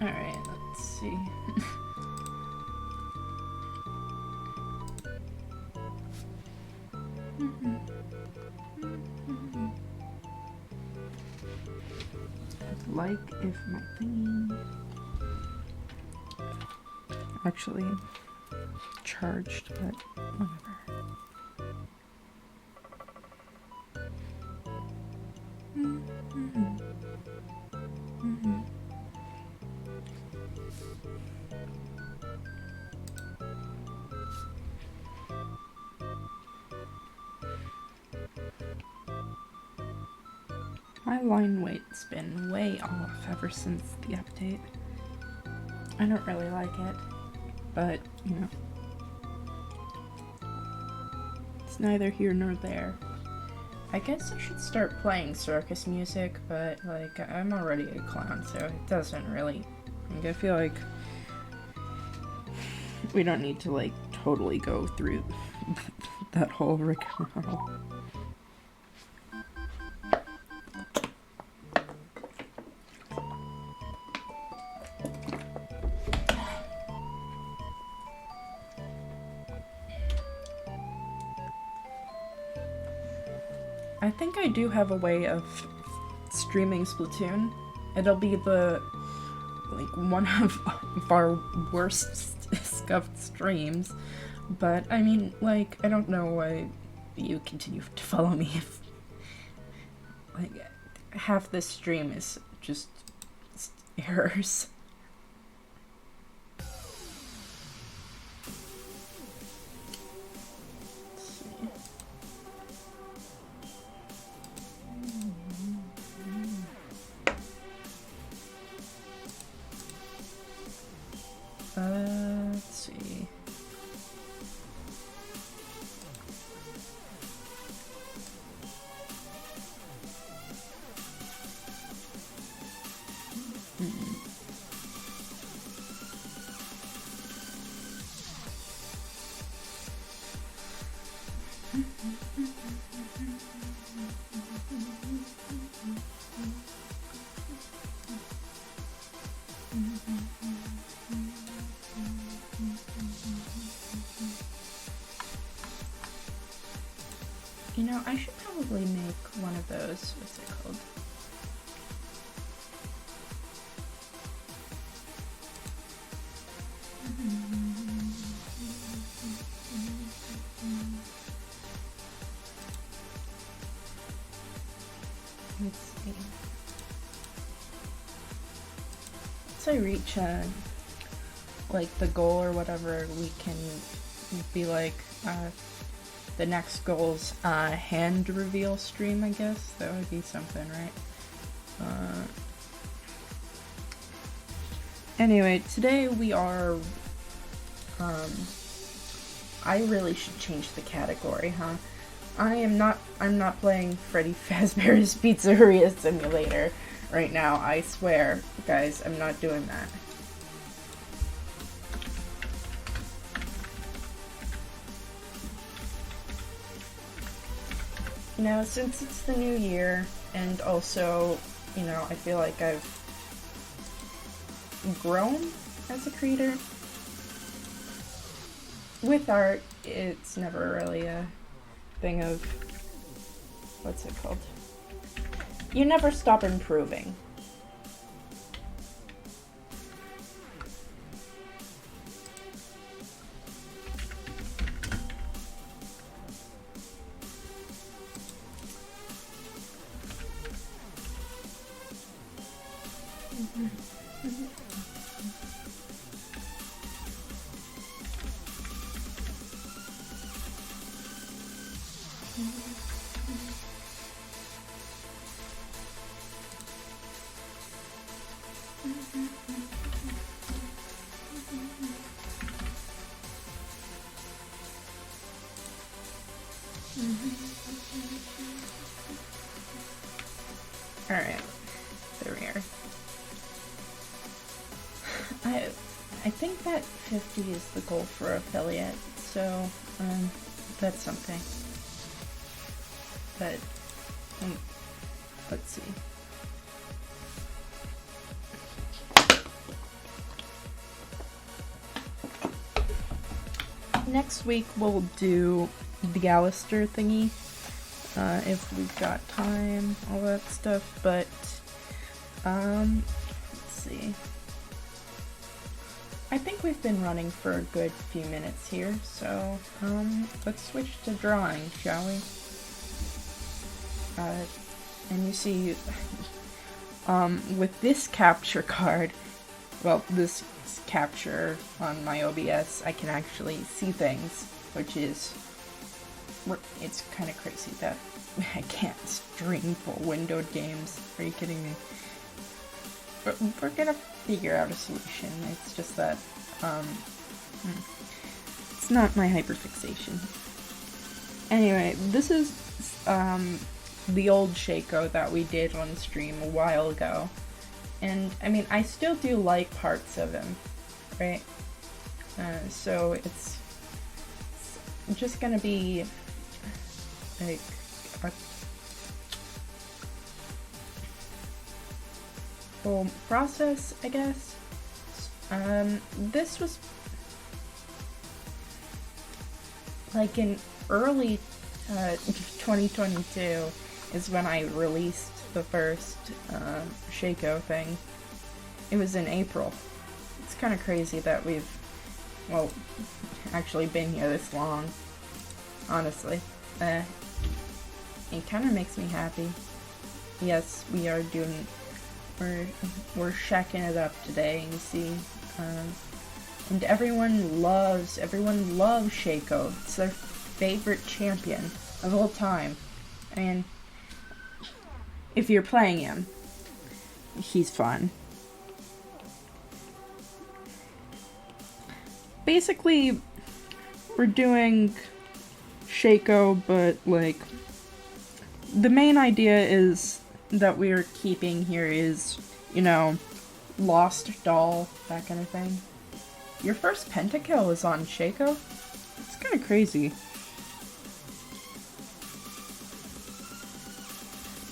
Alright, let's see. Like if my thingy actually charged, but whatever. My line weight's been way off ever since the update. I don't really like it, but, you know, it's neither here nor there. I guess I should start playing circus music, but, like, I'm already a clown, so it doesn't really... Like, I feel like we don't need to, like, totally go through that whole rigmarole. I think I do have a way of streaming Splatoon. It'll be the, like, one of our worst scuffed streams. But, I mean, like, I don't know why you continue to follow me if, like, half this stream is just errors. Let's see. You know, I should probably make one of those, what's it called? Let's see. Once I reach, like, the goal or whatever, we can be like, the next goal's hand reveal stream, I guess. That would be something, right? Anyway, today we are, I really should change the category, huh? I'm not playing Freddy Fazbear's Pizzeria Simulator right now, I swear. Guys, I'm not doing that. You know, since it's the new year, and also, you know, I feel like I've grown as a creator. With art, it's never really a thing of, what's it called? You never stop improving. Alright, there we are. I think that 50 is the goal for affiliate, so that's something. But let's see. next week we'll do the Alistair thingy, if we've got time, all that stuff, but, let's see. I think we've been running for a good few minutes here, so, let's switch to drawing, shall we? And you see, with this capture card, well, this capture on my OBS, I can actually see things, which is, it's kind of crazy that I can't stream full windowed games. Are you kidding me? We're gonna figure out a solution. It's just that, it's not my hyperfixation. Anyway, this is, the old Shaco that we did on stream a while ago. And, I mean, I still do like parts of him, right? So it's just gonna be, like, a whole process, I guess. This was, like, in early 2022 is when I released the first Shaco thing. It was in April. It's kind of crazy that we've, well, actually been here this long, honestly. It kind of makes me happy. Yes, we are doing, we're shacking it up today, you see. And everyone loves Shaco. It's their favorite champion of all time. And if you're playing him, he's fun. Basically, we're doing Shaco, but, like, the main idea is that we're keeping here is, you know, Lost Doll, that kind of thing. Your first pentakill was on Shaco? It's kind of crazy.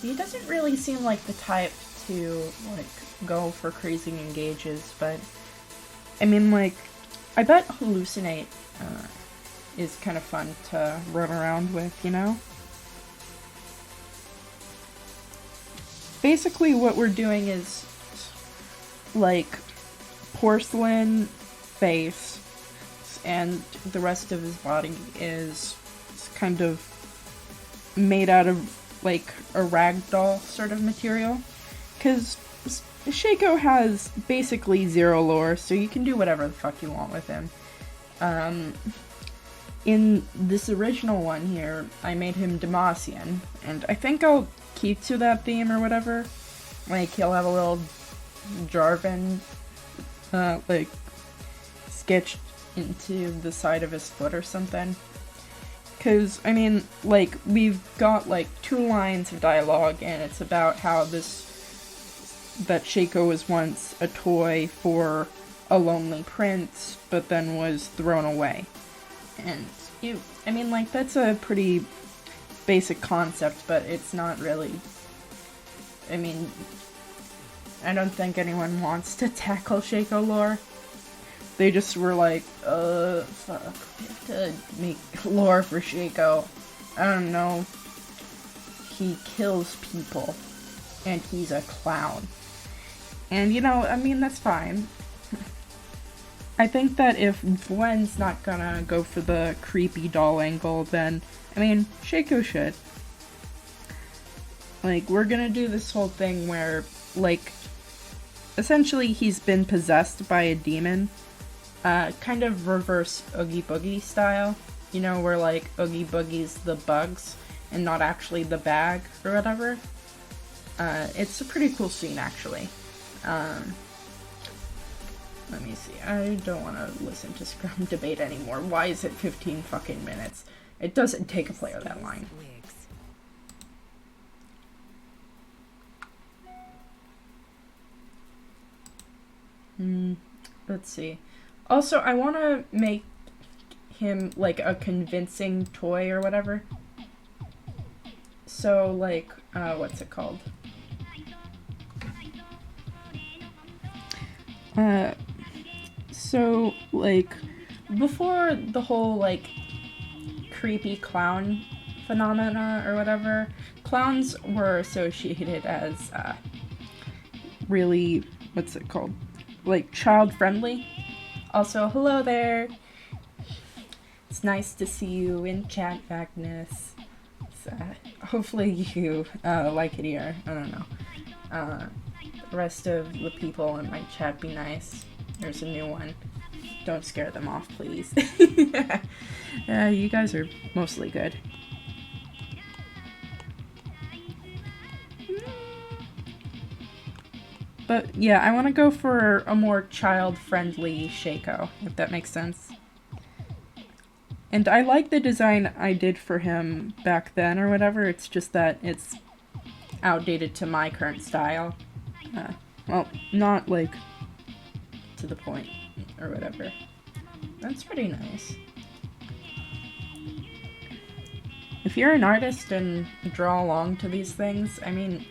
He doesn't really seem like the type to, like, go for crazy engages, but, I mean, like, I bet Hallucinate is kind of fun to run around with, you know? Basically what we're doing is, like, porcelain face, and the rest of his body is kind of made out of, like, a ragdoll sort of material. Because Shaco has basically zero lore, so you can do whatever the fuck you want with him. In this original one here, I made him Demacian, and I think I'll keep to that theme or whatever. Like, he'll have a little Jarvan, like, sketched into the side of his foot or something. Because, I mean, like, we've got, like, 2 lines of dialogue, and it's about how that Shaco was once a toy for a lonely prince, but then was thrown away. And, I mean, like, that's a pretty basic concept, but it's not really, I mean, I don't think anyone wants to tackle Shaco lore. They just were like, fuck, we have to make lore for Shaco. I don't know. He kills people, and he's a clown. And, you know, I mean, that's fine. I think that if Gwen's not gonna go for the creepy doll angle, then, I mean, Shaco should. Like, we're gonna do this whole thing where, like, essentially he's been possessed by a demon. Kind of reverse Oogie Boogie style. You know, where, like, Oogie Boogie's the bugs, and not actually the bag, or whatever. It's a pretty cool scene, actually. Let me see. I don't want to listen to Scrum debate anymore. Why is it 15 fucking minutes? It doesn't take a player that line. Let's see. Also, I want to make him, like, a convincing toy or whatever. So, like, what's it called? So, like, before the whole, like, creepy clown phenomena or whatever, clowns were associated as, really, what's it called? Like, child-friendly. Also, hello there! It's nice to see you in chat, Agnes. Hopefully you like it here. I don't know. The rest of the people in my chat, be nice. There's a new one. Don't scare them off, please. You guys are mostly good. But yeah, I want to go for a more child-friendly Shaco, if that makes sense. And I like the design I did for him back then or whatever, it's just that it's outdated to my current style. Well, not, like, to the point or whatever. That's pretty nice. If you're an artist and draw along to these things, I mean,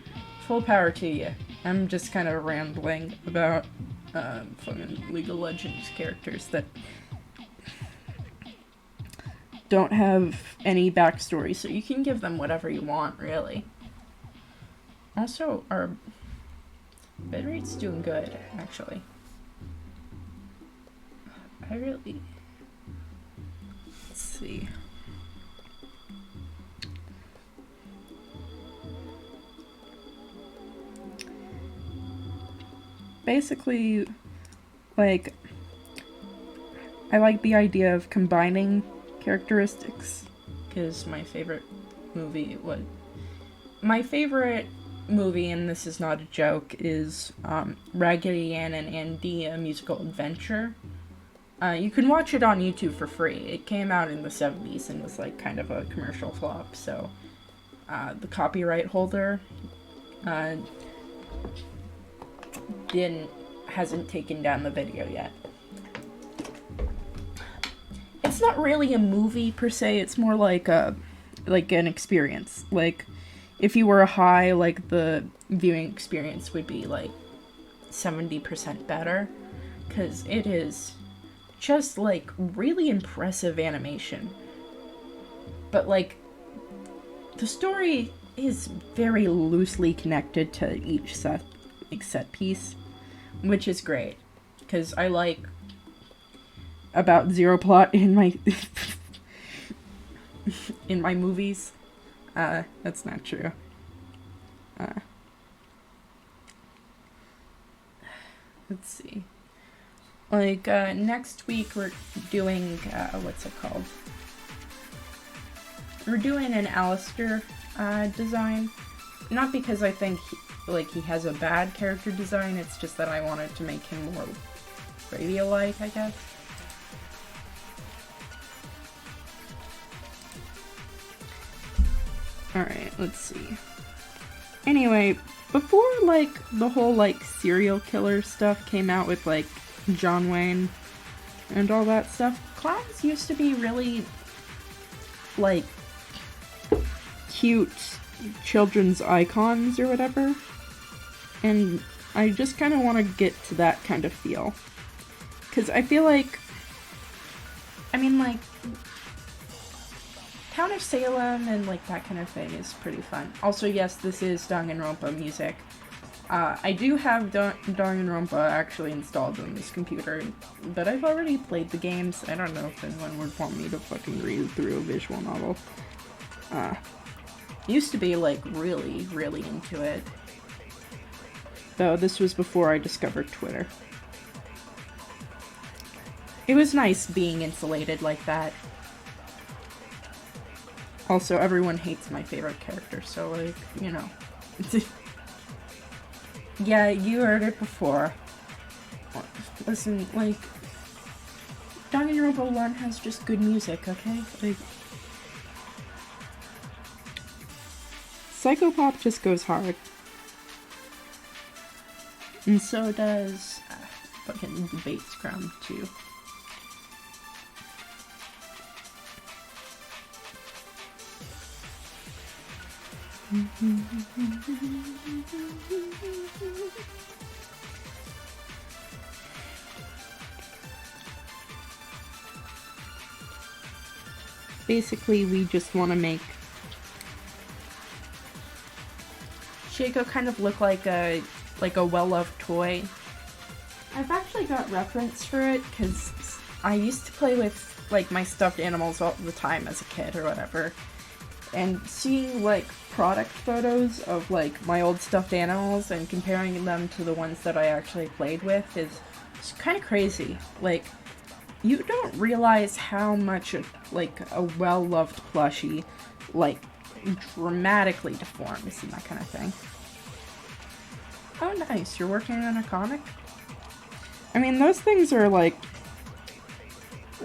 full power to you. I'm just kind of rambling about fucking League of Legends characters that don't have any backstory, so you can give them whatever you want, really. Also, our bitrate's doing good, actually. Let's see. Basically, like, I like the idea of combining characteristics, because my favorite movie, and this is not a joke, is Raggedy Ann and Andy, A Musical Adventure. You can watch it on YouTube for free. It came out in the 70s and was, like, kind of a commercial flop, so the copyright holder hasn't taken down the video yet. It's not really a movie per se, it's more like an experience. Like, if you were high, like, the viewing experience would be like 70% better, because it is just, like, really impressive animation. But, like, the story is very loosely connected to each set piece, which is great, because I like about zero plot in my in my movies. That's not true. Let's see. Like, next week we're doing, what's it called? We're doing an Alistair design. Not because I think he has a bad character design, it's just that I wanted to make him more radio-like, I guess. Alright, let's see. Anyway, before, like, the whole, like, serial killer stuff came out with, like, John Wayne and all that stuff, clowns used to be really, like, cute children's icons or whatever. And I just kind of want to get to that kind of feel. Because I feel like, I mean, like, Town of Salem and, like, that kind of thing is pretty fun. Also, yes, this is Danganronpa music. I do have Danganronpa actually installed on this computer, but I've already played the games. I don't know if anyone would want me to fucking read through a visual novel. Used to be, like, really, really into it. Though this was before I discovered Twitter. It was nice being insulated like that. Also, everyone hates my favorite character, so, like, you know. Yeah, you heard it before. Listen, like, Danganronpa 1 has just good music, okay? Like, Psychopop just goes hard. And so does fucking Debate Scrum, too. basically we just want to make Shaco kind of look like a well-loved toy. I've actually got reference for it because I used to play with like my stuffed animals all the time as a kid or whatever, and seeing like product photos of like my old stuffed animals and comparing them to the ones that I actually played with is kind of crazy. Like, you don't realize how much like a well-loved plushie like dramatically deforms and that kind of thing. Oh nice, you're working on a comic? I mean, those things are like,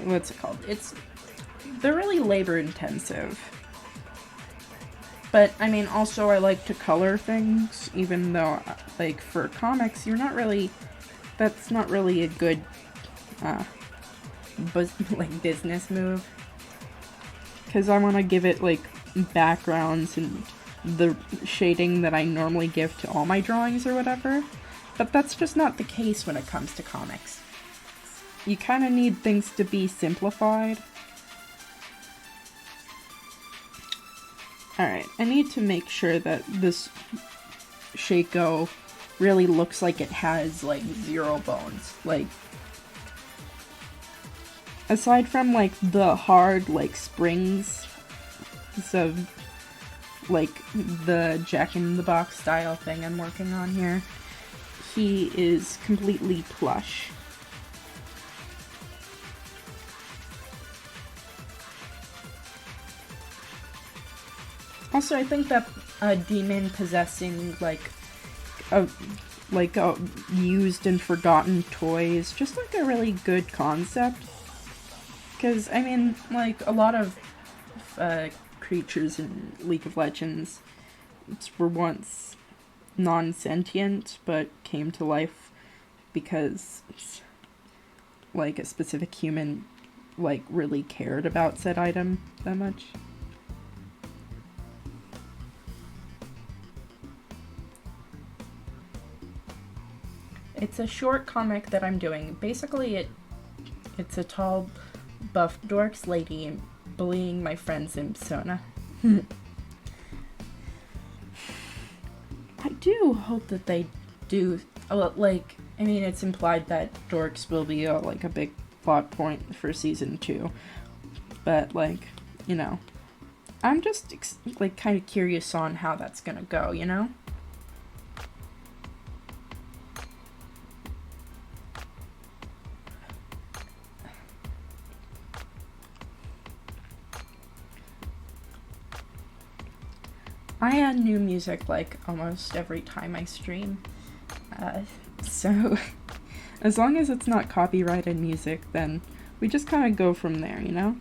what's it called? They're really labor intensive. But, I mean, also I like to color things, even though, like, for comics, that's not really a good, business move. Because I want to give it, like, backgrounds and the shading that I normally give to all my drawings or whatever. But that's just not the case when it comes to comics. You kind of need things to be simplified. Alright, I need to make sure that this Shaco really looks like it has, like, 0 bones. Like, aside from, like, the hard, like, springs of, like, the Jack-in-the-Box style thing I'm working on here, he is completely plush. Also, I think that a demon possessing, like a used and forgotten toy is just, like, a really good concept. Because, I mean, like, a lot of creatures in League of Legends were once non-sentient, but came to life because, like, a specific human, like, really cared about said item that much. It's a short comic that I'm doing. Basically, it's a tall, buff dorks lady bullying my friends in Persona. I do hope that they do. Like, I mean, it's implied that dorks will be like a big plot point for season 2, but, like, you know, I'm just like kind of curious on how that's gonna go, you know? I add new music, like, almost every time I stream, so as long as it's not copyrighted music, then we just kind of go from there, you know?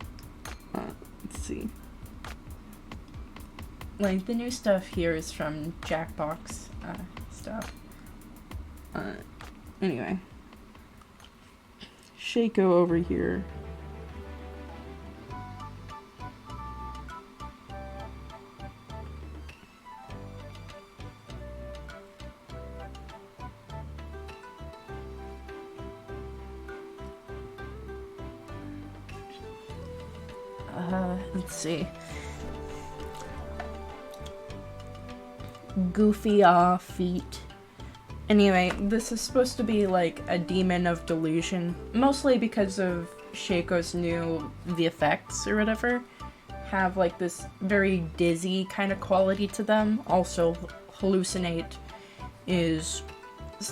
Let's see. Like, the new stuff here is from Jackbox, stuff. Anyway. Shaco over here. Let's see. Goofy feet. Anyway, this is supposed to be like a demon of delusion, mostly because of Shaco's new VFX or whatever, have like this very dizzy kind of quality to them. Also, hallucinate is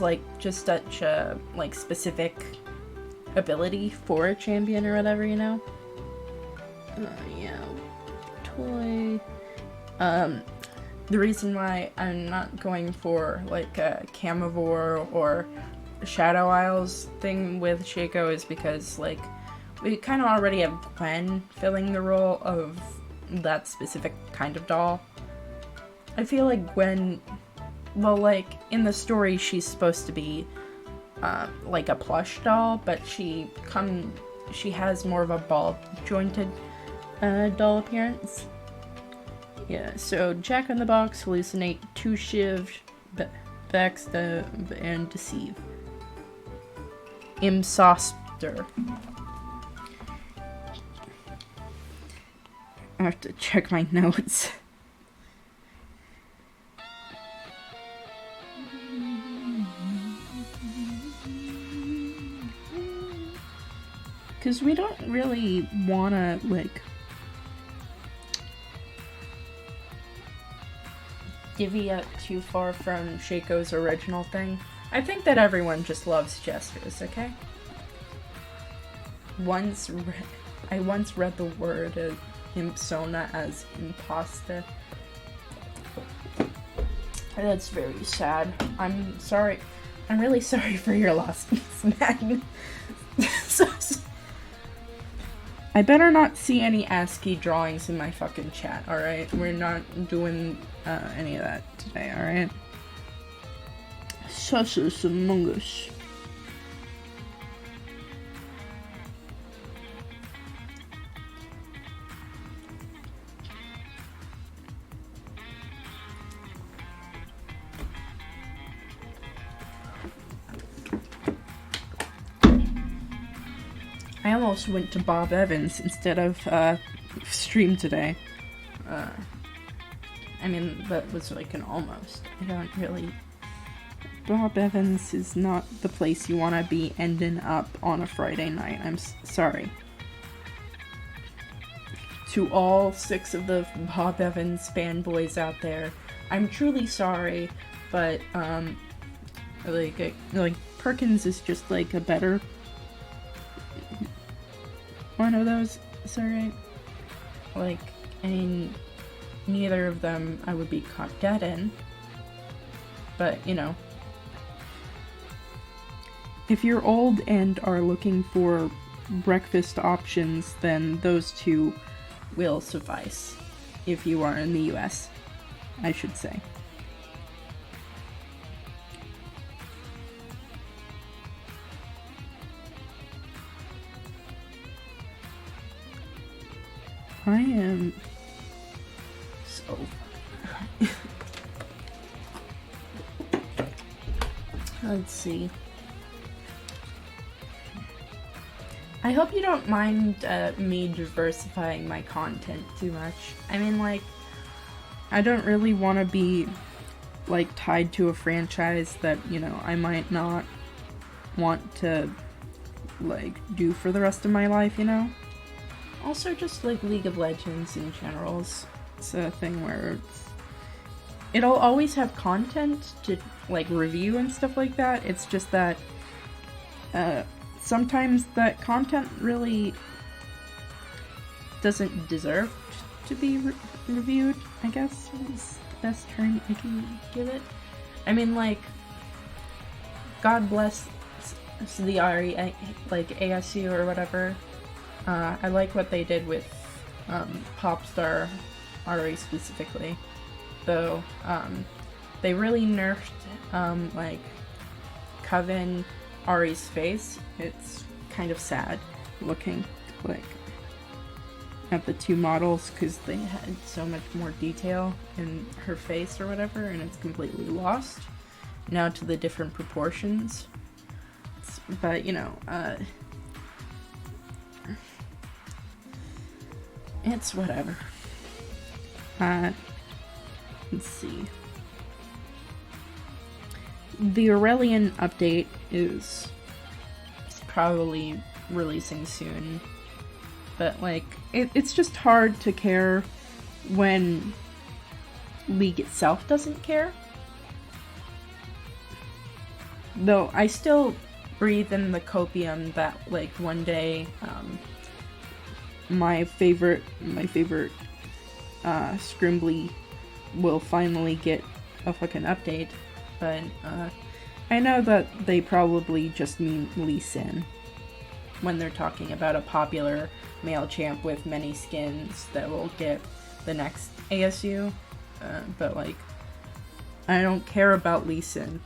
like just such a like specific ability for a champion or whatever, you know? Yeah. Toy. The reason why I'm not going for like a Camivore or Shadow Isles thing with Shaco is because, like, we kind of already have Gwen filling the role of that specific kind of doll. I feel like Gwen, well, like, in the story she's supposed to be like a plush doll, but she has more of a ball jointed doll appearance. Yeah, so Jack-in-the-Box, Hallucinate, Two Shiv, Backstab, and Deceive. Imsoster. have to check my notes. Because we don't really want to, like, divvy up too far from Shaco's original thing. I think that everyone just loves gestures, okay? I once read the word imsona as impasta. That's very sad. I'm sorry. I'm really sorry for your loss, man. I better not see any ASCII drawings in my fucking chat, alright? We're not doing any of that today, alright? Susus Among Us. I almost went to Bob Evans instead of stream today. I mean, that was like an almost. I don't really... Bob Evans is not the place you want to be ending up on a Friday night. I'm sorry. To all 6 of the Bob Evans fanboys out there, I'm truly sorry, but like Perkins is just like a better one of those. Sorry. Like, I mean, neither of them I would be caught dead in, but you know. If you're old and are looking for breakfast options, then those 2 will suffice. If you are in the US, I should say. I am so... Let's see. I hope you don't mind me diversifying my content too much. I mean, like, I don't really want to be, like, tied to a franchise that, you know, I might not want to, like, do for the rest of my life, you know? Also, just, like, League of Legends in general is a thing where it'll always have content to, like, review and stuff like that. It's just that, sometimes that content really doesn't deserve to be reviewed, I guess is the best term I can give it. I mean, like, God bless the RE, like, ASU or whatever. I like what they did with Popstar RE specifically, though they really nerfed like Coven Ari's face. It's kind of sad looking, like, at the 2 models because they had so much more detail in her face or whatever, and it's completely lost now to the different proportions. But, you know, it's whatever. Let's see. The Aurelian update is probably releasing soon, but, like, it's just hard to care when League itself doesn't care. Though I still breathe in the copium that, like, one day my favorite Scrimbly will finally get a fucking update, but I know that they probably just mean Lee Sin when they're talking about a popular male champ with many skins that will get the next ASU, but, like, I don't care about Lee Sin.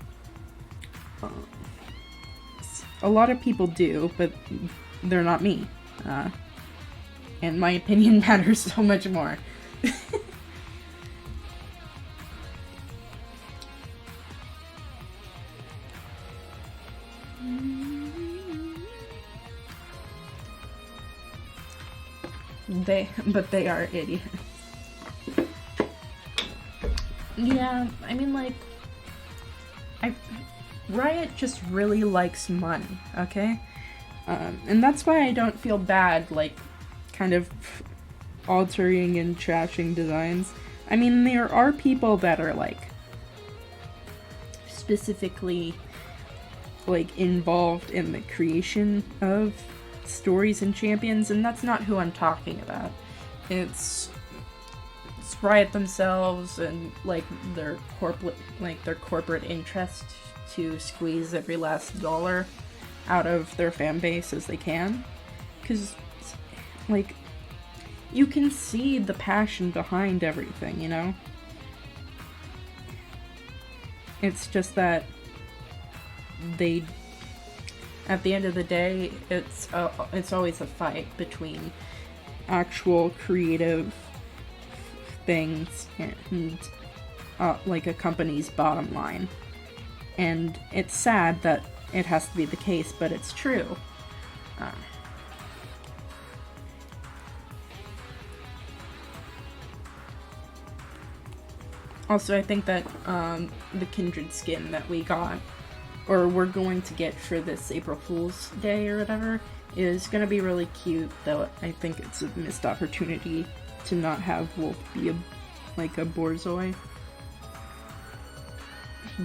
A lot of people do, but they're not me, and my opinion matters so much more. But they are idiots. Yeah, I mean, like, Riot just really likes money, okay? And that's why I don't feel bad, like, kind of altering and trashing designs. I mean, there are people that are, like, specifically, like, involved in the creation of stories and champions, and that's not who I'm talking about. It's Riot themselves and, like, their corporate interest to squeeze every last dollar out of their fan base as they can. Because, like, you can see the passion behind everything, you know? It's just that at the end of the day, it's always a fight between actual creative things and like a company's bottom line. And it's sad that it has to be the case, but it's true. Also, I think that the Kindred skin that we got, or we're going to get for this April Fool's Day or whatever, is going to be really cute, though I think it's a missed opportunity to not have Wolf be a Borzoi.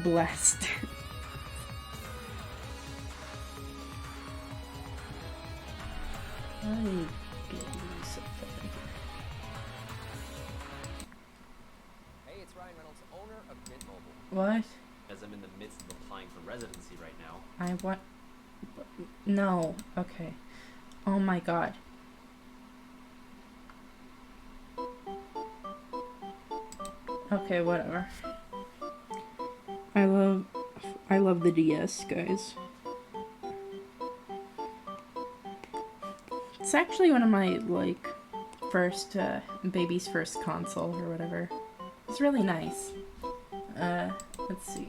Blessed. Hey, it's Ryan Reynolds, owner of Mint Mobile. What? As I'm in the midst of applying for residency right now. I want... No. Okay. Oh my god. Okay, whatever. I love the DS, guys. It's actually one of my, like, first, baby's first console or whatever. It's really nice. Let's see.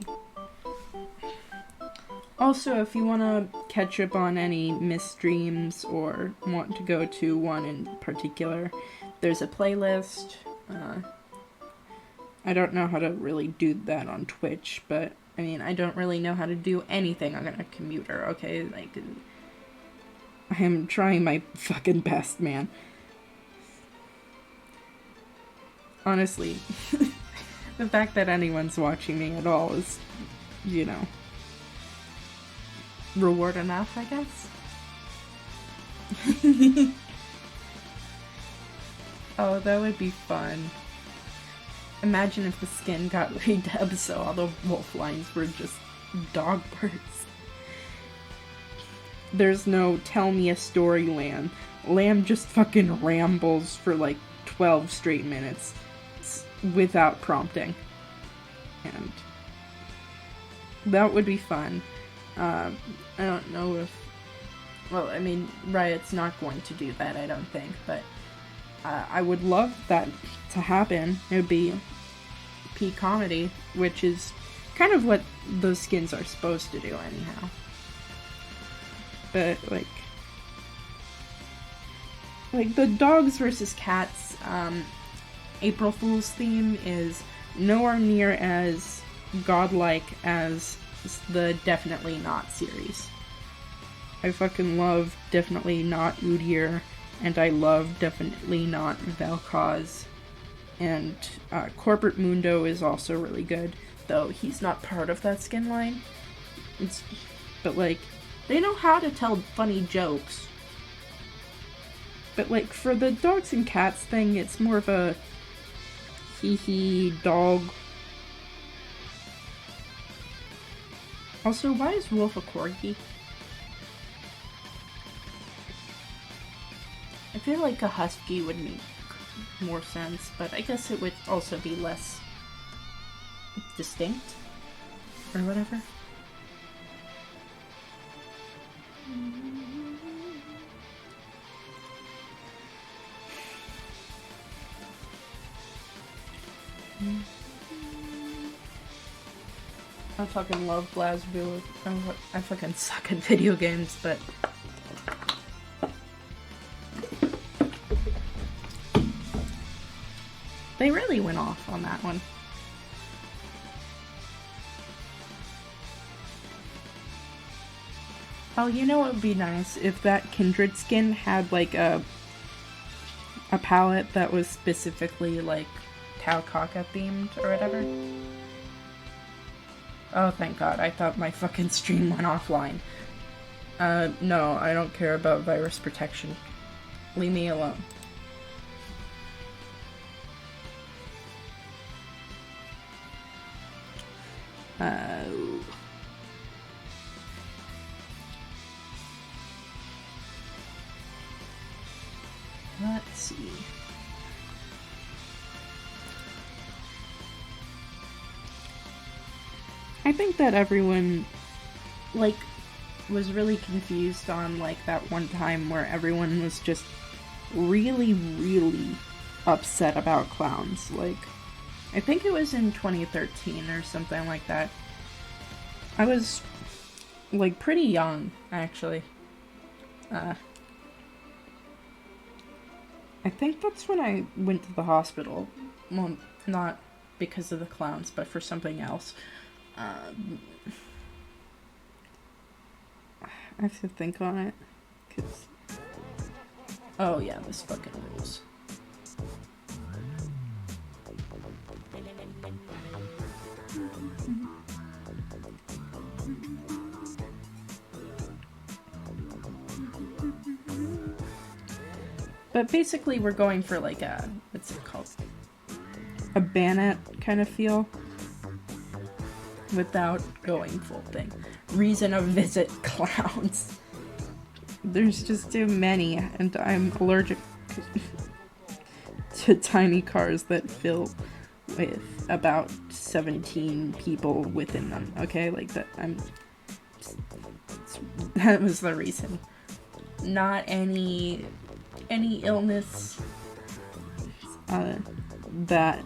Also, if you want to catch up on any missed streams or want to go to one in particular, there's a playlist. I don't know how to really do that on Twitch, but, I mean, I don't really know how to do anything on a computer, okay? Like, I am trying my fucking best, man. Honestly, the fact that anyone's watching me at all is, you know, reward enough, I guess? Oh, that would be fun. Imagine if the skin got redubbed so all the wolf lines were just dog birds. There's no tell me a story Lamb. Lamb just fucking rambles for like 12 straight minutes without prompting. And that would be fun. I don't know if... Well, I mean, Riot's not going to do that, I don't think, but I would love that to happen. It would be peak comedy, which is kind of what those skins are supposed to do anyhow. But, like the dogs versus cats, April Fool's theme is nowhere near as godlike as the Definitely Not series. I fucking love Definitely Not Udyr, and I love Definitely Not Vel'Koz. And Corporate Mundo is also really good, though he's not part of that skin line. But, like, they know how to tell funny jokes. But, like, for the dogs and cats thing, it's more of a hee-hee dog. Also, why is Wolf a corgi? I feel like a husky would make more sense, but I guess it would also be less distinct, or whatever. I fucking love BlazBlue. I fucking suck at video games, but They really went off on that one. Oh, you know what would be nice? If that Kindred skin had, like, a palette that was specifically, like, Taokaka themed or whatever. Oh, thank God. I thought my fucking stream went offline. No, I don't care about virus protection. Leave me alone. Let's see. I think that everyone, like, was really confused on, like, that one time where everyone was just really, really upset about clowns. Like, I think it was in 2013 or something like that. I was, like, pretty young, actually. I think that's when I went to the hospital. Well, not because of the clowns, but for something else. I have to think on it. 'Cause... Oh yeah, this fucking rules. But basically we're going for like a, what's it called? A Bannet kind of feel. Without going full thing. Reason of visit clowns. There's just too many, and I'm allergic to tiny cars that fill with about 17 people within them. Okay, like that. That was the reason. Not any illness that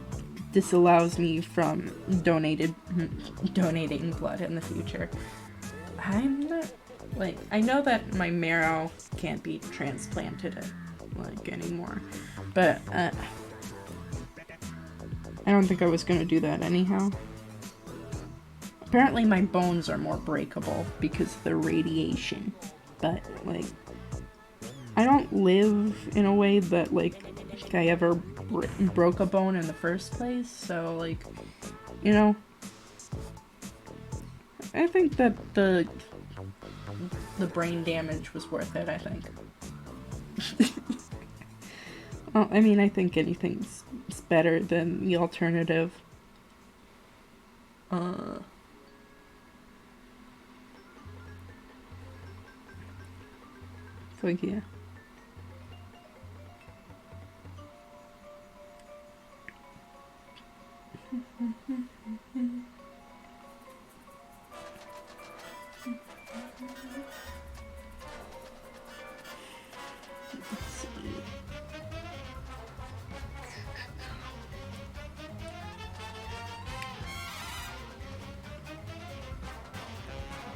disallows me from donating blood in the future. I'm not, like, I know that my marrow can't be transplanted, like, anymore, but, I don't think I was gonna do that anyhow. Apparently my bones are more breakable because of the radiation, but, like, I don't live in a way that, like, I ever broke a bone in the first place, so, like, you know, I think that the brain damage was worth it, I think. Well, I mean, I think anything's better than the alternative. So, yeah.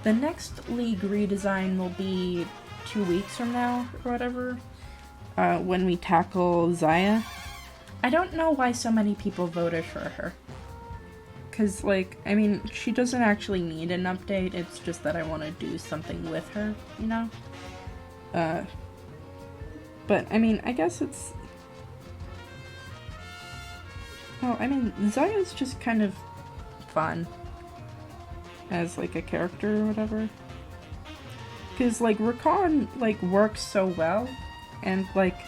The next League redesign will be 2 weeks from now, or whatever, when we tackle Zaya. I don't know why so many people voted for her. Because, like, I mean, she doesn't actually need an update, it's just that I want to do something with her, you know? But, I mean, I guess it's... Well, I mean, Zaya's just kind of fun. As, like, a character or whatever. Because, like, Rakan, like, works so well, and, like,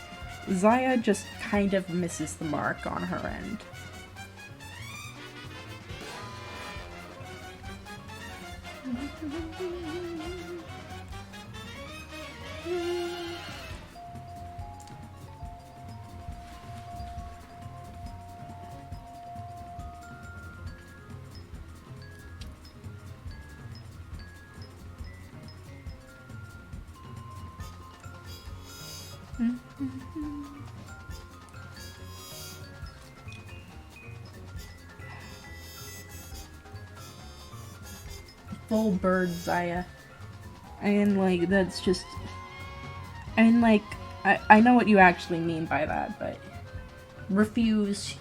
Zaya just kind of misses the mark on her end. Full bird Zaya. And, like, that's just... I mean, like, I know what you actually mean by that, but refuse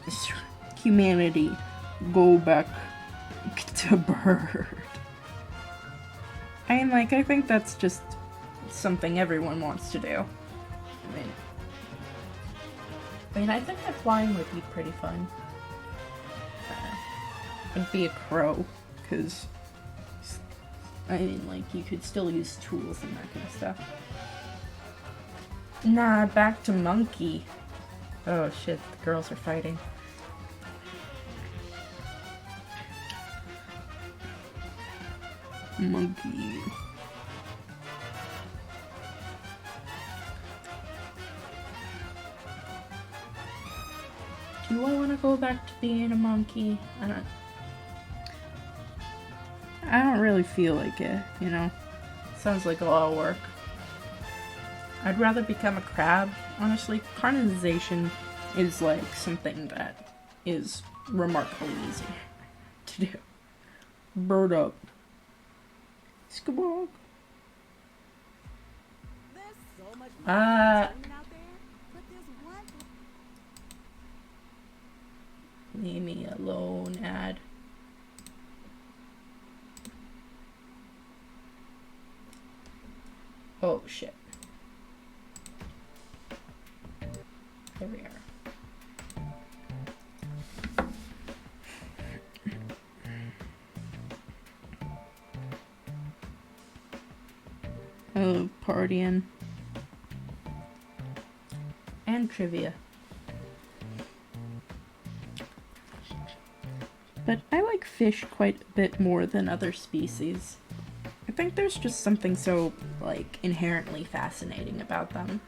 humanity, go back to bird. I mean, like, I think that's just something everyone wants to do. I think that flying would be pretty fun. I'd be a crow, because, I mean, like, you could still use tools and that kind of stuff. Nah, back to monkey. Oh shit, the girls are fighting. Monkey. Do I want to go back to being a monkey? I don't really feel like it, you know? Sounds like a lot of work. I'd rather become a crab, honestly. Carnization is like something that is remarkably easy to do. Bird up. Skabog. Leave me alone, ad. Oh shit. There we are. I love partying. And trivia. But I like fish quite a bit more than other species. I think there's just something so, like, inherently fascinating about them.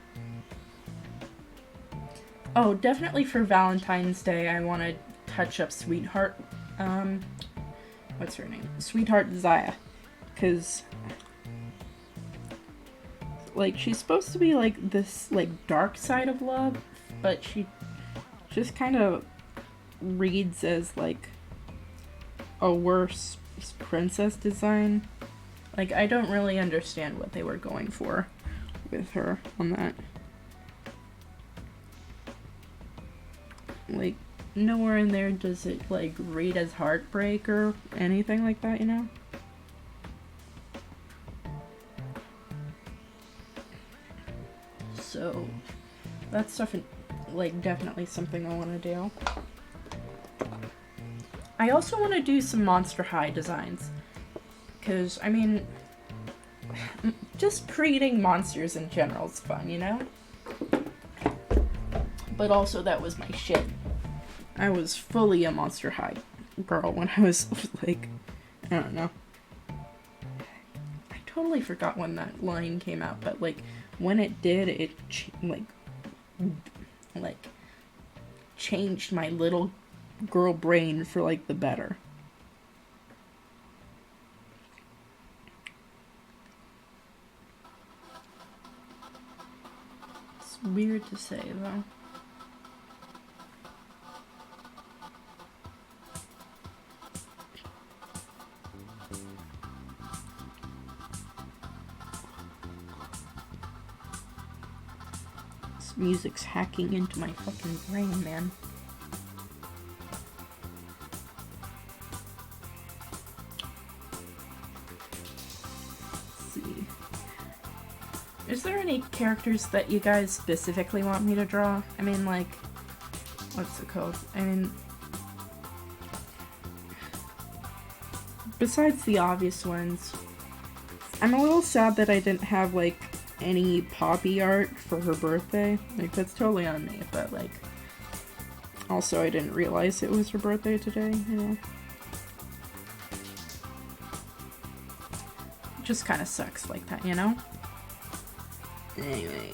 Oh, definitely for Valentine's Day, I want to touch up Sweetheart. What's her name? Sweetheart Zaya. Because, like, she's supposed to be, like, this, like, dark side of love, but she just kind of reads as, like, a worse princess design. Like, I don't really understand what they were going for with her on that. Like, nowhere in there does it, like, read as heartbreak or anything like that, you know? So, that's stuff, like, definitely something I want to do. I also want to do some Monster High designs. Because, I mean, just creating monsters in general is fun, you know? But also, that was my shit. I was fully a Monster High girl when I was, like, I don't know. I totally forgot when that line came out, but, like, when it did, it, like, changed my little girl brain for, like, the better. It's weird to say, though. This music's hacking into my fucking brain, man. Is there any characters that you guys specifically want me to draw? I mean, like, what's it called? I mean, besides the obvious ones, I'm a little sad that I didn't have, like, any Poppy art for her birthday. Like, that's totally on me, but, like, also I didn't realize it was her birthday today, you know? It just kind of sucks like that, you know? Anyway,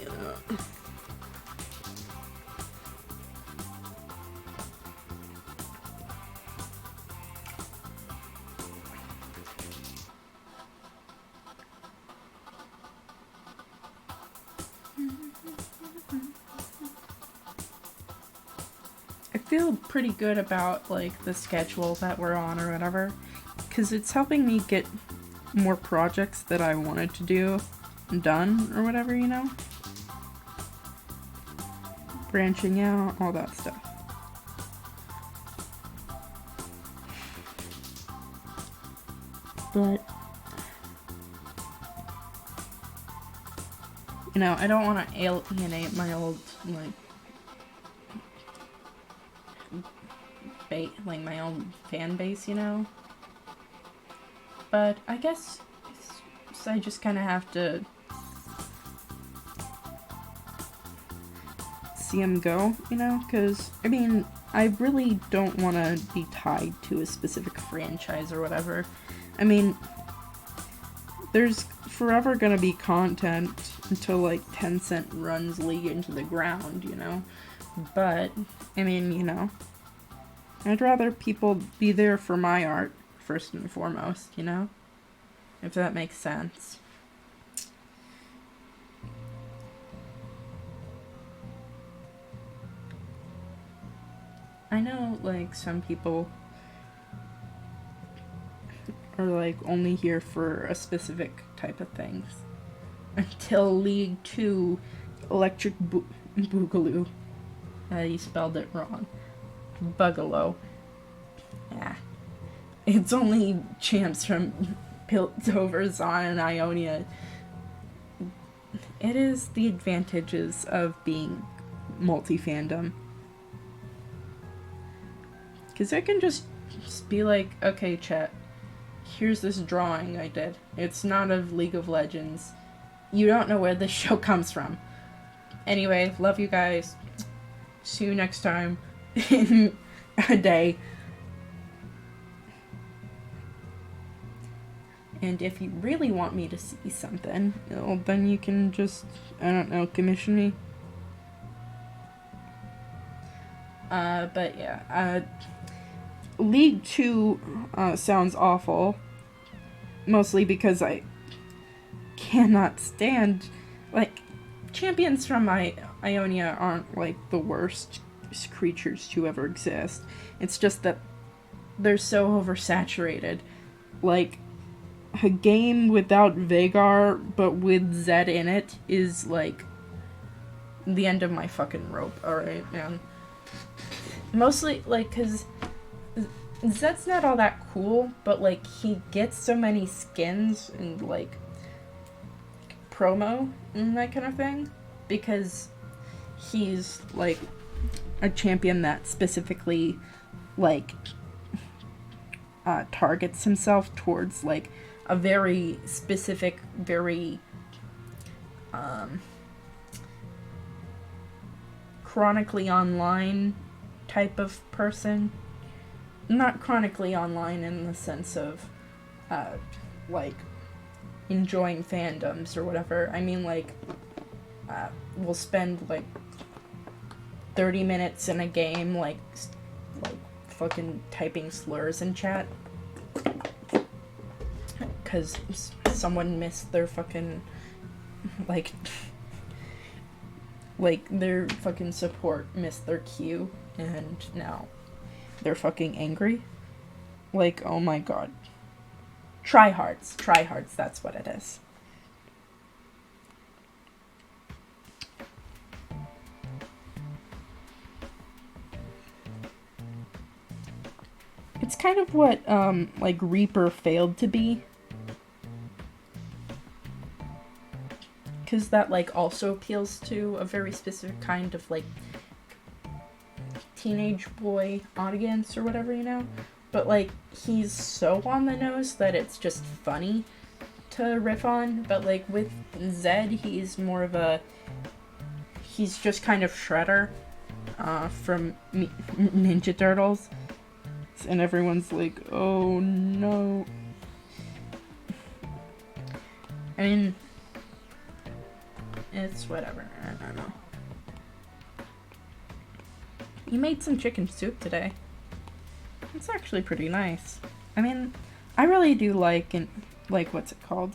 I feel pretty good about, like, the schedule that we're on or whatever, because it's helping me get more projects that I wanted to do done or whatever, you know? Branching out, all that stuff. but you know, I don't want to alienate my old like my own fan base, you know. But I guess I just kind of have to see him go, you know, because I mean, I really don't want to be tied to a specific franchise or whatever. I mean, there's forever gonna be content until like Tencent runs League into the ground, you know. But I mean, you know, I'd rather people be there for my art first and foremost, you know, if that makes sense. I know, like, some people are, like, only here for a specific type of things. Until League 2 Electric Boogaloo. You spelled it wrong. Bugalo. Yeah. It's only champs from Piltover, Zon, and Ionia. It is the advantages of being multi-fandom. Because I can just be like, okay, chat, here's this drawing I did. It's not of League of Legends. You don't know where this show comes from. Anyway, love you guys. See you next time in a day. And if you really want me to see something, well, then you can just, I don't know, commission me. But yeah, League 2 sounds awful, mostly because I cannot stand, like, champions from Ionia aren't, like, the worst creatures to ever exist. It's just that they're so oversaturated. Like, a game without Veigar, but with Zed in it, is, like, the end of my fucking rope, alright, man? Mostly, like, because Zed's not all that cool, but, like, he gets so many skins and, like, promo and that kind of thing, because he's, like, a champion that specifically, like, targets himself towards, like, a very specific, very, chronically online type of person. Not chronically online in the sense of, like, enjoying fandoms or whatever. I mean, like, we'll spend, like, 30 minutes in a game, like fucking typing slurs in chat. Because someone missed their fucking, like, their fucking support missed their cue, and now they're fucking angry. Like, oh my god. Tryhards, that's what it is. It's kind of what, like, Reaper failed to be. Because that, like, also appeals to a very specific kind of, like, teenage boy audience or whatever, you know? But, like, he's so on the nose that it's just funny to riff on. But, like, with Zed, he's more of a... He's just kind of Shredder from Ninja Turtles. And everyone's like, oh no. I mean... It's whatever. I don't know. You made some chicken soup today. It's actually pretty nice. I mean, I really do like, what's it called?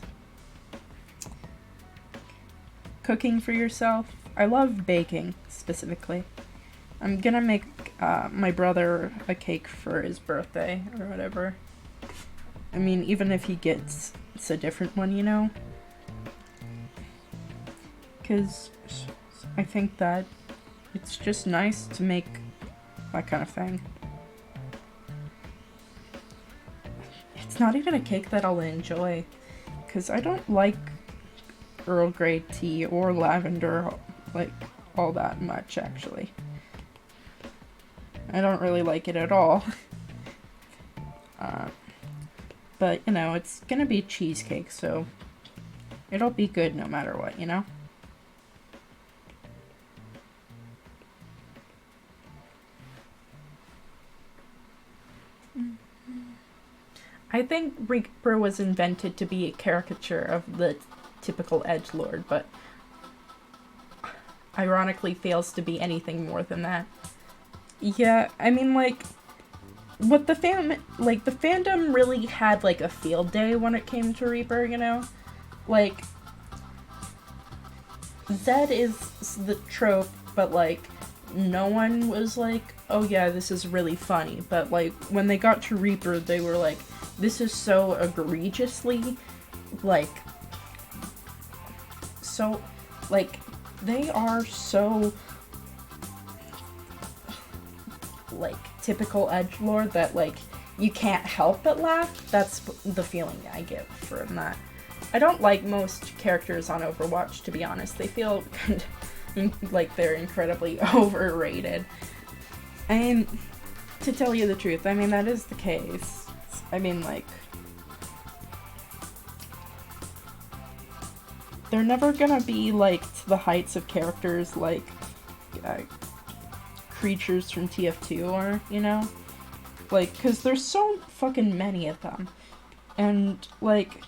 Cooking for yourself. I love baking, specifically. I'm gonna make my brother a cake for his birthday, or whatever. I mean, even if he gets it's a different one, you know? Because I think that it's just nice to make that kind of thing. It's not even a cake that I'll enjoy, because I don't like Earl Grey tea or lavender, like, all that much, actually. I don't really like it at all. But, you know, it's gonna be cheesecake, so it'll be good no matter what, you know? I think Reaper was invented to be a caricature of the typical edgelord, but ironically fails to be anything more than that. Yeah, I mean, like, what the fandom really had, like, a field day when it came to Reaper, you know? Like, Zed is the trope, but, like, no one was like, oh yeah, this is really funny. But, like, when they got to Reaper, they were like, this is so egregiously, like, so, like, they are so, like, typical edgelord that, like, you can't help but laugh. That's the feeling I get from that. I don't like most characters on Overwatch, to be honest. They feel kind of like they're incredibly overrated. And to tell you the truth, I mean, that is the case. I mean, like, they're never gonna be, like, to the heights of characters like creatures from TF2 are, you know? Like, because there's so fucking many of them. And, like,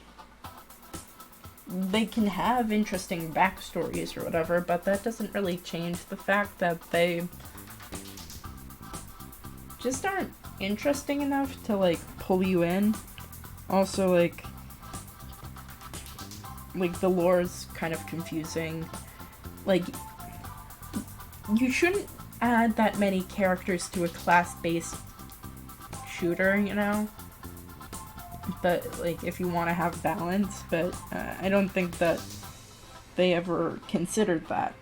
they can have interesting backstories or whatever, but that doesn't really change the fact that they just aren't interesting enough to, like, pull you in. Also, like, the lore's kind of confusing. Like, you shouldn't add that many characters to a class-based shooter, you know? But, like, if you want to have balance, but I don't think that they ever considered that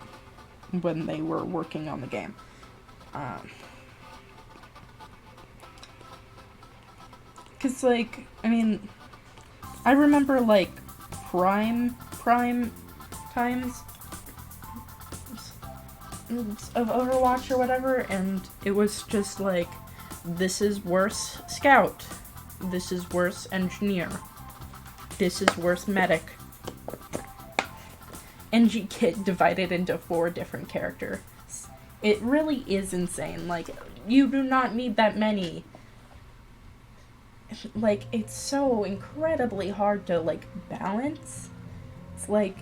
when they were working on the game. Because, like, I mean, I remember, like, prime times of Overwatch or whatever, and it was just like, this is worse Scout, this is worse Engineer, this is worse Medic. NG Kit divided into 4 different characters. It really is insane. Like, you do not need that many. Like, it's so incredibly hard to, like, balance. It's like...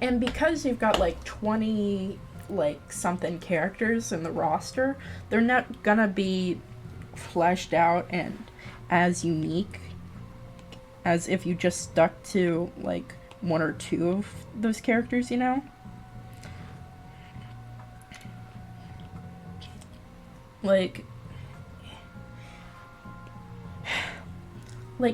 And because you've got, like, 20, like, something characters in the roster, they're not gonna be fleshed out and as unique as if you just stuck to, like, 1 or 2 of those characters, you know? Like,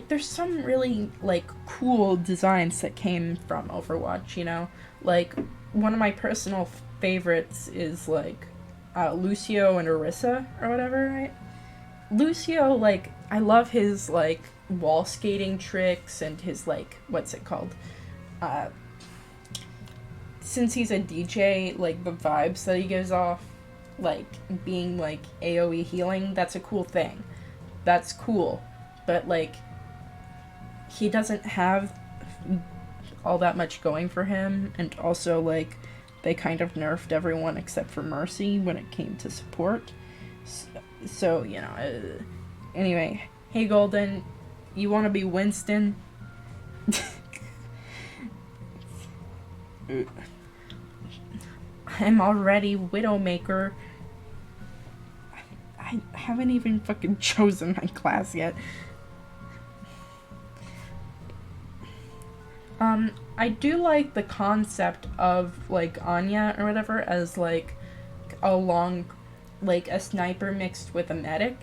there's some really, like, cool designs that came from Overwatch, you know? Like, one of my personal favorites is, like, Lucio and Orisa, or whatever, right? Lucio, like, I love his, like, wall skating tricks and his, like, what's it called? Since he's a DJ, like, the vibes that he gives off, like, being, like, AoE healing, that's a cool thing. That's cool. But, like, he doesn't have all that much going for him, and also, like, they kind of nerfed everyone except for Mercy when it came to support. So you know, anyway, hey Golden, you want to be Winston? I'm already Widowmaker. I haven't even fucking chosen my class yet. I do like the concept of, like, Anya or whatever as, like, a sniper mixed with a medic.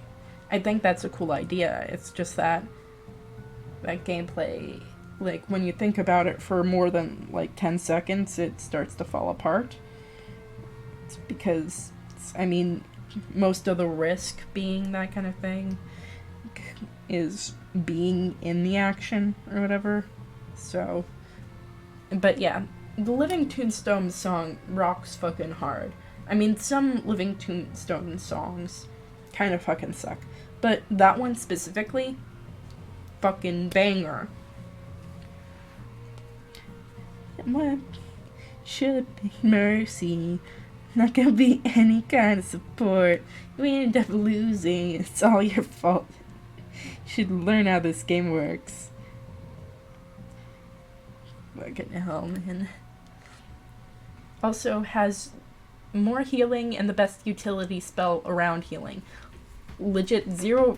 I think that's a cool idea. It's just that gameplay, like, when you think about it for more than, like, 10 seconds, it starts to fall apart. It's because, I mean, most of the risk being that kind of thing is being in the action or whatever. So, but yeah, the Living Tombstone song rocks fucking hard. I mean, some Living Tombstone songs kind of fucking suck, but that one specifically, fucking banger. What should be mercy? Not gonna be any kind of support. We end up losing. It's all your fault. Should learn how this game works. Fucking hell, man. Also has more healing and the best utility spell around healing. Legit 0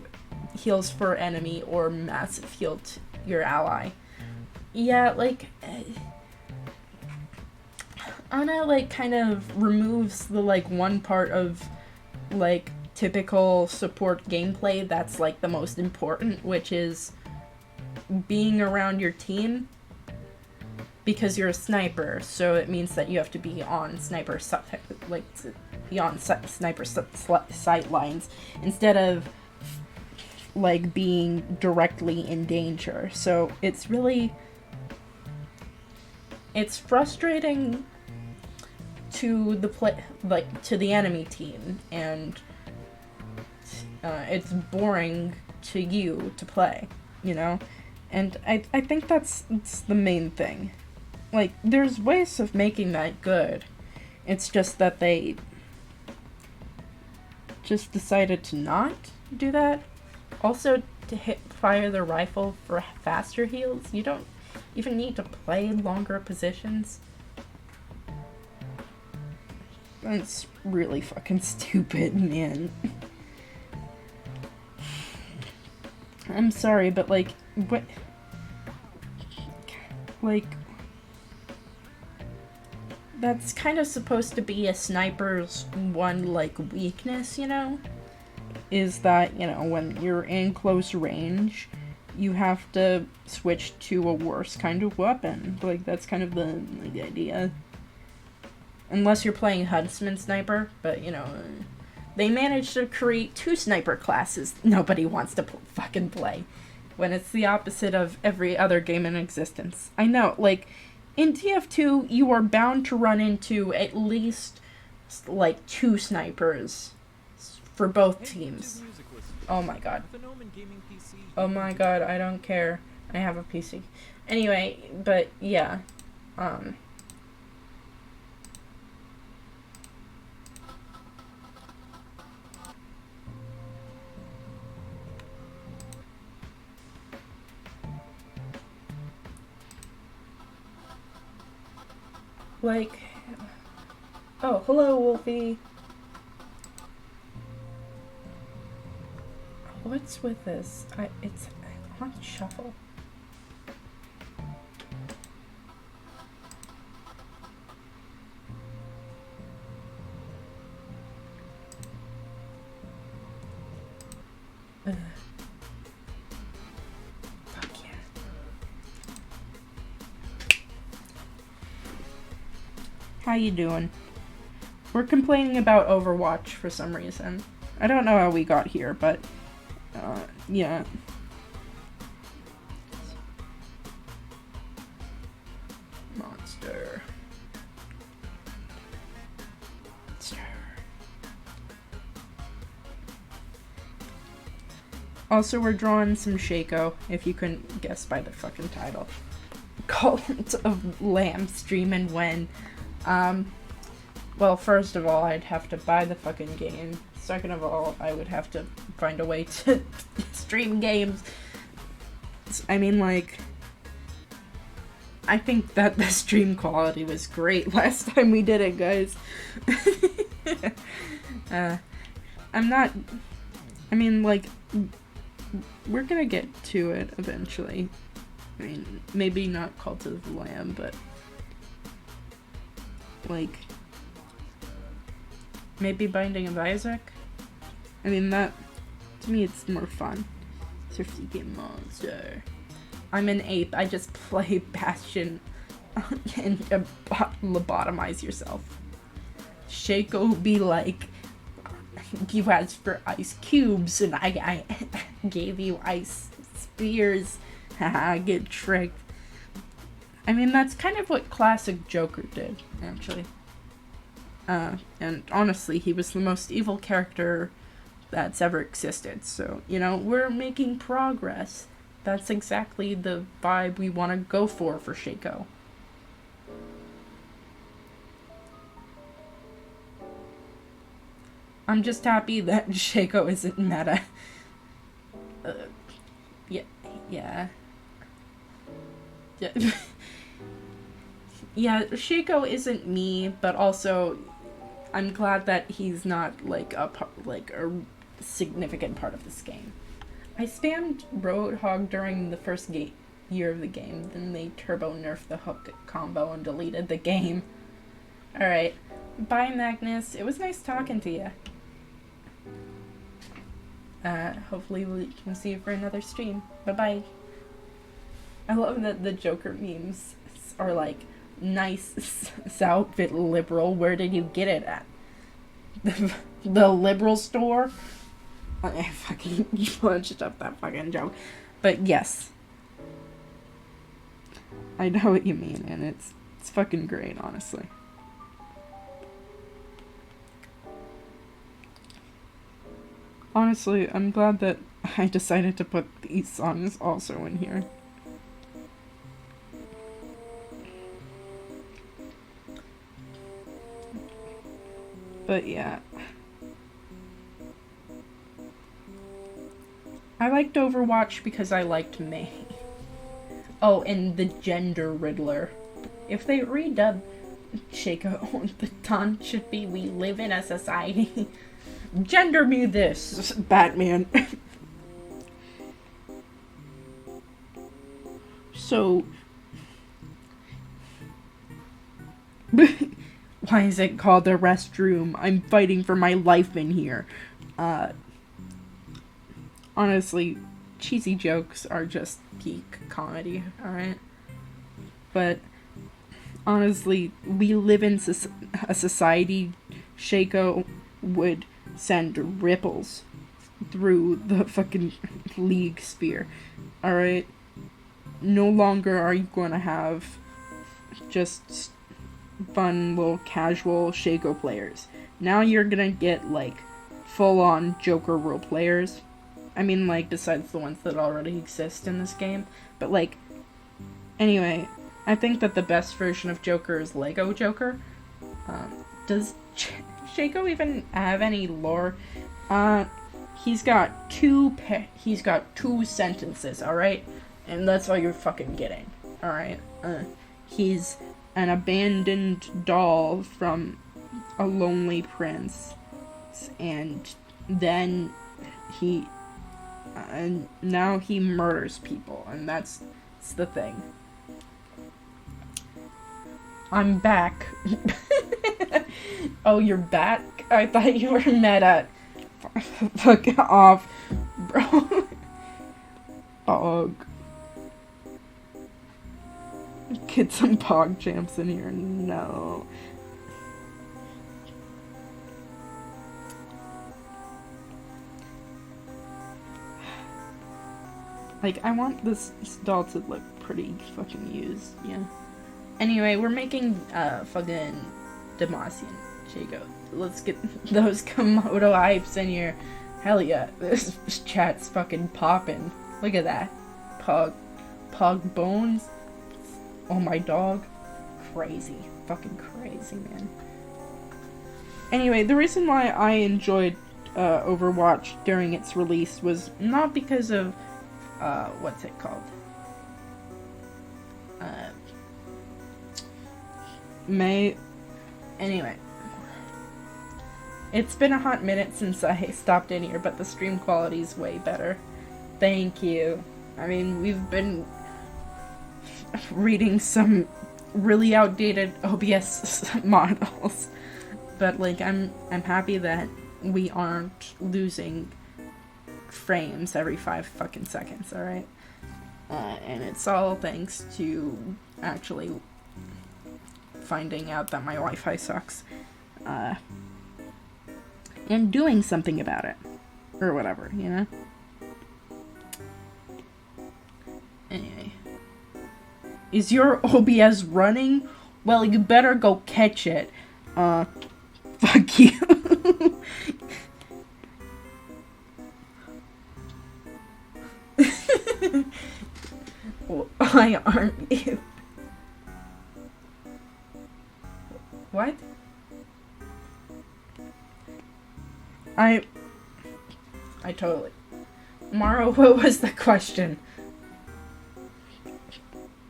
heals for enemy or massive heal to your ally. Yeah, like, Ana, like, kind of removes the, like, one part of, like, typical support gameplay that's, like, the most important, which is being around your team, because you're a sniper, so it means that you have to be on sniper, like, be on sniper sight lines, instead of, like, being directly in danger. So it's really, it's frustrating to the to the enemy team, and it's boring to you to play, you know? And I think that's the main thing. Like, there's ways of making that good. It's just that they just decided to not do that. Also, to fire the rifle for faster heals, you don't even need to play longer positions. That's really fucking stupid, man. I'm sorry, but, like, what? Like, that's kind of supposed to be a sniper's one, like, weakness, you know? Is that, you know, when you're in close range, you have to switch to a worse kind of weapon. Like, that's kind of the idea. Unless you're playing Huntsman Sniper, but, you know, they managed to create 2 sniper classes nobody wants to fucking play, when it's the opposite of every other game in existence. I know, like, in TF2, you are bound to run into at least, like, 2 snipers for both teams. Oh my god. Oh my god, I don't care. I have a PC. Anyway, but yeah. Like, oh, hello, Wolfie. What's with this? It's on shuffle. Ugh. Fuck yeah. How you doing? We're complaining about Overwatch for some reason. I don't know how we got here, but yeah. Monster. Also, we're drawing some Shaco, if you couldn't guess by the fucking title. Cult of Lamb streaming when. Well, first of all, I'd have to buy the fucking game. Second of all, I would have to find a way to stream games. I mean, like, I think that the stream quality was great last time we did it, guys. I'm not, I mean, like, we're gonna get to it eventually. I mean, maybe not Cult of the Lamb, but, like, maybe Binding of Isaac? I mean, that, to me, it's more fun. Thrifty Game Monster. I'm an ape, I just play Bastion and lobotomize yourself. Shaco be like, you asked for ice cubes, and I gave you ice spears. Haha, get tricked. I mean, that's kind of what classic Joker did, actually. And honestly, he was the most evil character that's ever existed. So, you know, we're making progress. That's exactly the vibe we want to go for Shaco. I'm just happy that Shaco isn't meta. Yeah. Yeah. Yeah, Shaco isn't me, but also I'm glad that he's not like a significant part of this game. I spammed Roadhog during the first year of the game, then they turbo nerfed the hook combo and deleted the game. Alright, bye Magnus, it was nice talking to you. Hopefully we can see you for another stream. Bye-bye. I love that the Joker memes are like, nice outfit, liberal. Where did you get it at? The liberal store? I fucking punched up that fucking joke. But yes. I know what you mean, and it's fucking great, honestly. Honestly, I'm glad that I decided to put these songs also in here. But yeah. I liked Overwatch because I liked May. Oh, and the gender Riddler. If they redub Shaco, the taunt should be, we live in a society. Gender me this, Batman. So... Why is it called the restroom? I'm fighting for my life in here. Honestly, cheesy jokes are just peak comedy, alright? But, honestly, we live in a society Shaco would send ripples through the fucking league sphere, alright? No longer are you going to have just fun little casual Shaco players. Now you're gonna get like full-on Joker role players. I mean, like, besides the ones that already exist in this game. But like, anyway, I think that the best version of Joker is Lego Joker. Does Shaco even have any lore? He's got two sentences, alright? And that's all you're fucking getting, alright? He's an abandoned doll from a lonely prince, and then now he murders people, and that's the thing. I'm back. Oh, you're back? I thought you were meta. Fuck off, bro. Dog. Get some pog champs in here. No. Like, I want this doll to look pretty fucking used, yeah. Anyway, we're making, fucking Demacian Shaco. Let's get those Komodo hypes in here. Hell yeah, this chat's fucking poppin'. Look at that. Pog bones. Oh, my dog. Crazy. Fucking crazy, man. Anyway, the reason why I enjoyed Overwatch during its release was not because of, what's it called? Anyway. It's been a hot minute since I stopped in here, but the stream quality's way better. Thank you. I mean, we've been reading some really outdated OBS models, but like I'm happy that we aren't losing frames every 5 fucking seconds, alright? And it's all thanks to actually finding out that my Wi-Fi sucks. and doing something about it. Or whatever, you know? Anyway. Is your OBS running? Well, you better go catch it. Fuck you. Why aren't you? What? I totally... Mara, what was the question?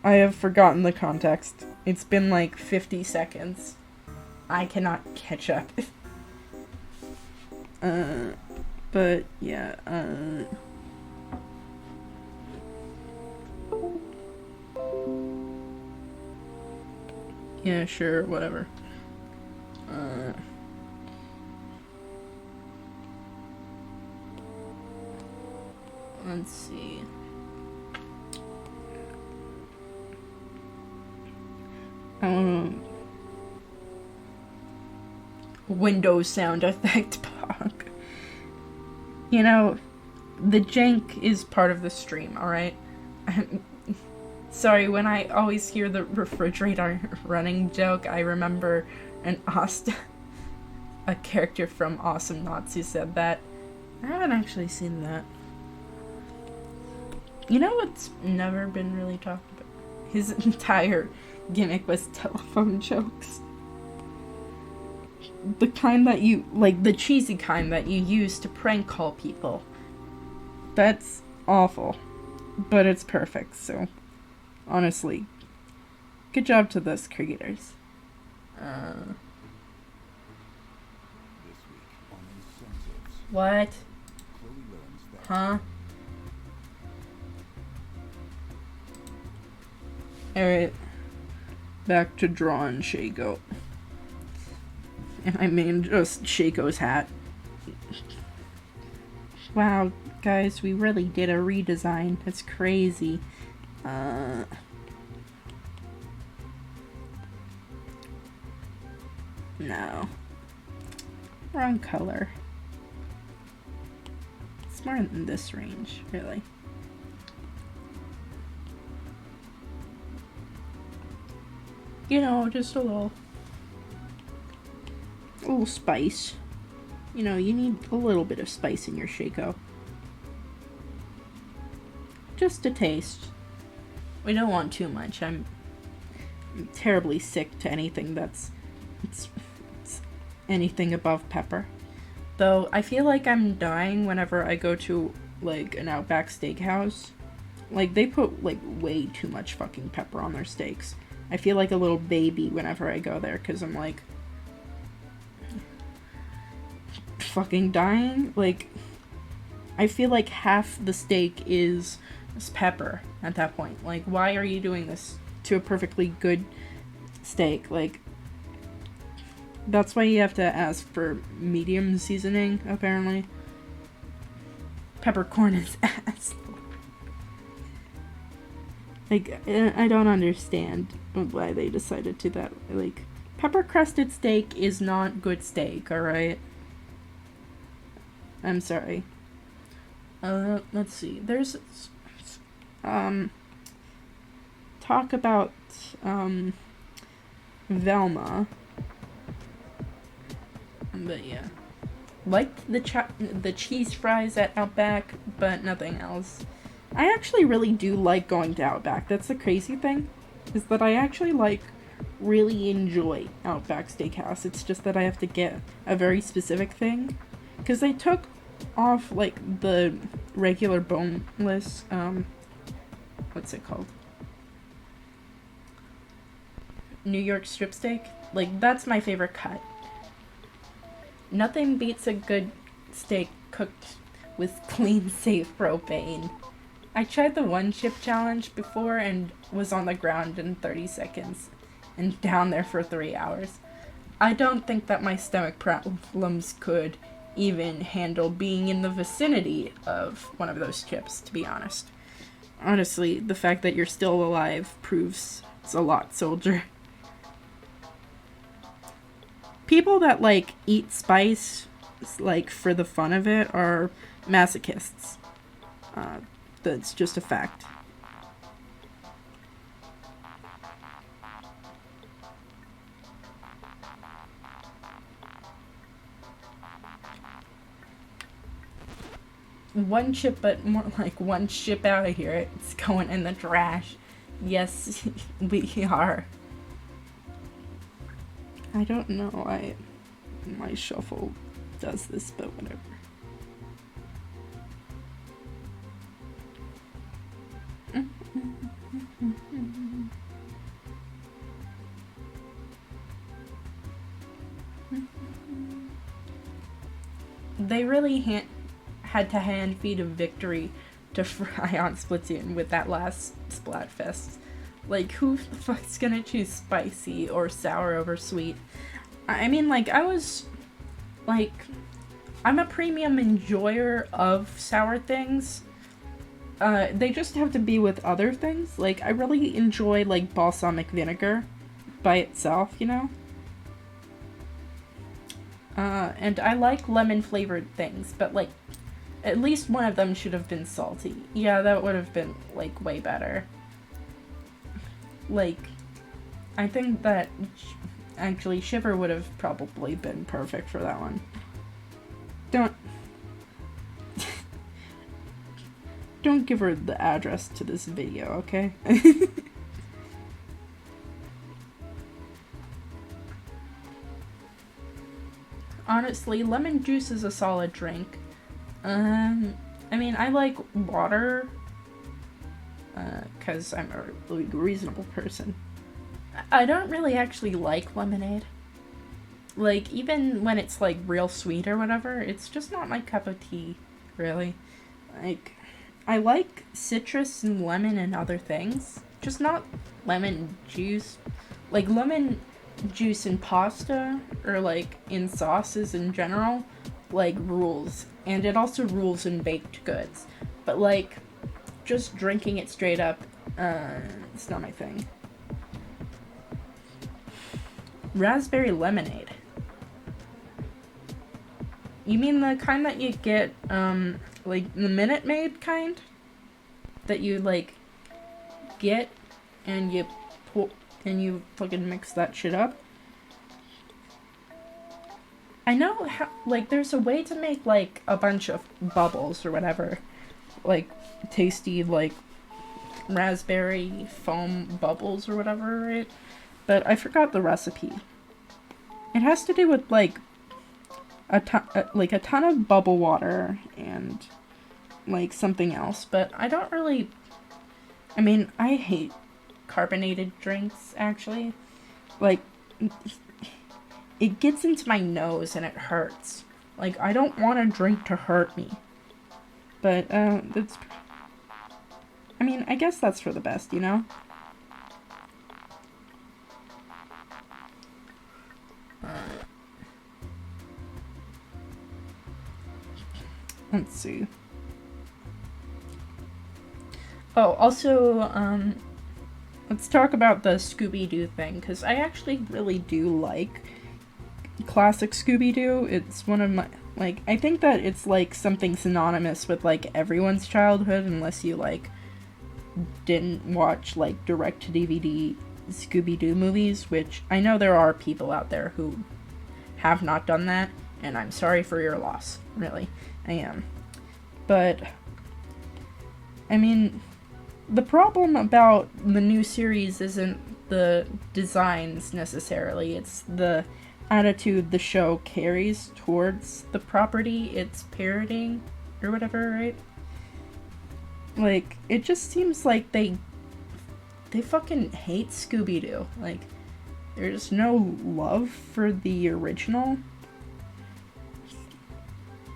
I have forgotten the context. It's been like 50 seconds. I cannot catch up. But yeah, yeah, sure, whatever. Let's see. Windows sound effect pop. You know, the jank is part of the stream, alright? Sorry, when I always hear the refrigerator running joke, I remember a character from Awesome Knots who said that. I haven't actually seen that. You know what's never been really talked about? His entire gimmick was telephone jokes. The kind that you, like, the cheesy kind that you use to prank call people. That's awful. But it's perfect, so... Honestly. Good job to those creators. What? Huh? Alright. Back to drawing Shaco. And I mean just Shaco's hat. Wow, guys, we really did a redesign. That's crazy. No. Wrong color. It's more in this range, really. You know, just a little spice. You know, you need a little bit of spice in your Shaco. Just a taste. We don't want too much. I'm terribly sick to anything that's it's anything above pepper. Though I feel like I'm dying whenever I go to like an Outback Steakhouse. Like they put like way too much fucking pepper on their steaks. I feel like a little baby whenever I go there because I'm like fucking dying. Like I feel like half the steak is pepper at that point. Like why are you doing this to a perfectly good steak? Like that's why you have to ask for medium seasoning, apparently. Peppercorn is ass. Like, I don't understand why they decided to that. Like, pepper-crusted steak is not good steak, alright? I'm sorry. Let's see. There's, talk about, Velma. But yeah. Liked the cheese fries at Outback, but nothing else. I actually really do like going to Outback. That's the crazy thing, is that I actually really enjoy Outback Steakhouse. It's just that I have to get a very specific thing. Because they took off, like, the regular boneless, what's it called? New York strip steak. Like, that's my favorite cut. Nothing beats a good steak cooked with clean, safe propane. I tried the one chip challenge before and was on the ground in 30 seconds and down there for 3 hours. I don't think that my stomach problems could even handle being in the vicinity of one of those chips, to be honest. Honestly, the fact that you're still alive proves it's a lot, soldier. People that, like, eat spice like, for the fun of it, are masochists. That's just a fact. One chip, but more like one chip out of here. It's going in the trash. Yes, we are. I don't know why my shuffle does this, but whatever. They really had to hand feed a victory to Fry on Splatoon with that last Splatfest. Like, who the fuck's gonna choose spicy or sour over sweet? I mean, like, I'm a premium enjoyer of sour things. They just have to be with other things. Like, I really enjoy, like, balsamic vinegar by itself, you know? And I like lemon-flavored things, but, like, at least one of them should have been salty. Yeah, that would have been, like, way better. Like, I think that actually Shiver would have probably been perfect for that one. Don't give her the address to this video, okay? Honestly, lemon juice is a solid drink. I mean, I like water, because I'm a really reasonable person. I don't really actually like lemonade. Like, even when it's, like, real sweet or whatever, it's just not my cup of tea, really. Like, I like citrus and lemon and other things, just not lemon juice. Like, lemon juice in pasta, or, like, in sauces in general, like, rules. And it also rules in baked goods. But, like, just drinking it straight up, it's not my thing. Raspberry lemonade. You mean the kind that you get, like, the Minute Maid kind? That you, like, get, and you fucking mix that shit up? I know how, like, there's a way to make, like, a bunch of bubbles or whatever. Like, tasty, like, raspberry foam bubbles or whatever, right? But I forgot the recipe. It has to do with, like, a ton of bubble water and, like, something else. But I don't really... I mean, I hate carbonated drinks, actually. Like, it gets into my nose and it hurts. Like, I don't want a drink to hurt me. But, that's... I mean, I guess that's for the best, you know? Let's see. Oh, also, let's talk about the Scooby-Doo thing, because I actually really do like classic Scooby-Doo. It's one of my, like, I think that it's, like, something synonymous with, like, everyone's childhood, unless you, like, didn't watch, like, direct-to-DVD Scooby-Doo movies, which I know there are people out there who have not done that, and I'm sorry for your loss, really. I am. But, I mean, the problem about the new series isn't the designs necessarily, it's the attitude the show carries towards the property it's parodying, or whatever, right? Like, it just seems like they fucking hate Scooby-Doo. Like, there's no love for the original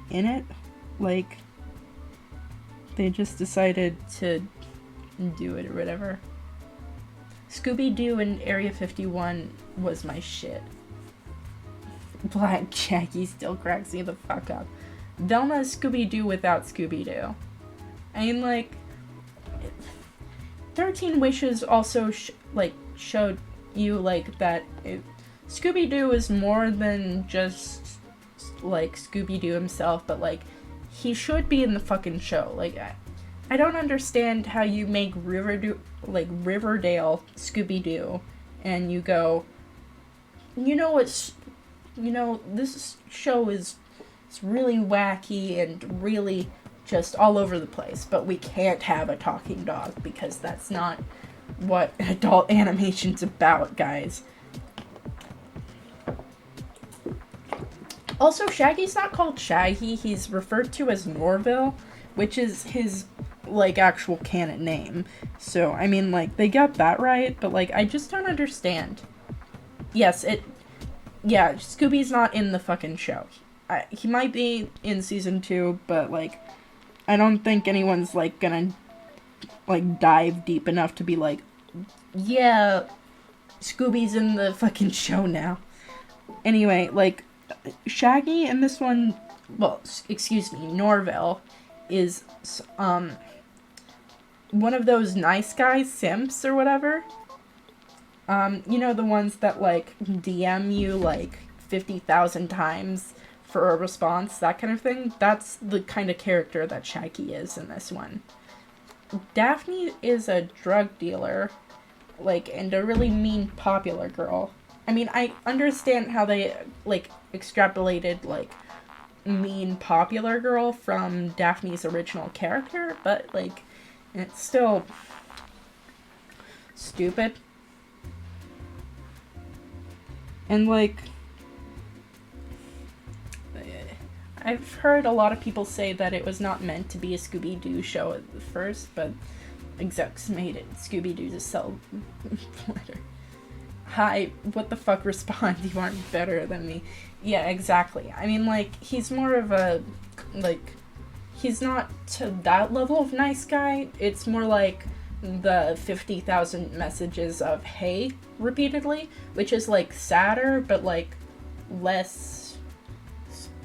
in it. Like, they just decided to do it or whatever. Scooby-Doo and Area 51 was my shit. Black Jackie still cracks me the fuck up. Velma's Scooby-Doo without Scooby-Doo. I mean, like, 13 Wishes also, showed you, like, that Scooby-Doo is more than just like Scooby-Doo himself, but like he should be in the fucking show. Like I don't understand how you make Riverdale Scooby-Doo and you go, you know what's, you know, this show is, it's really wacky and really just all over the place, but we can't have a talking dog because that's not what adult animation's about, guys. Also, Shaggy's not called Shaggy, he's referred to as Norville, which is his, like, actual canon name. So, I mean, like, they got that right, but, like, I just don't understand. Yes, yeah, Scooby's not in the fucking show. He might be in season 2, but, like, I don't think anyone's, like, gonna, like, dive deep enough to be like, yeah, Scooby's in the fucking show now. Anyway, like, Shaggy in this one, well, excuse me, Norville is, one of those nice guys, simps or whatever. You know, the ones that, like, DM you, like, 50,000 times for a response, that kind of thing. That's the kind of character that Shaggy is in this one. Daphne is a drug dealer, like, and a really mean popular girl. I mean, I understand how they, like, extrapolated, like, mean popular girl from Daphne's original character, but, like, it's still stupid. And, like, I've heard a lot of people say that it was not meant to be a Scooby-Doo show at first, but execs made it Scooby-Doo to sell later. Hi, what the fuck, respond, you aren't better than me. Yeah, exactly. I mean, like, he's more of a, like, he's not to that level of nice guy. It's more like the 50,000 messages of hey repeatedly, which is, like, sadder, but, like, less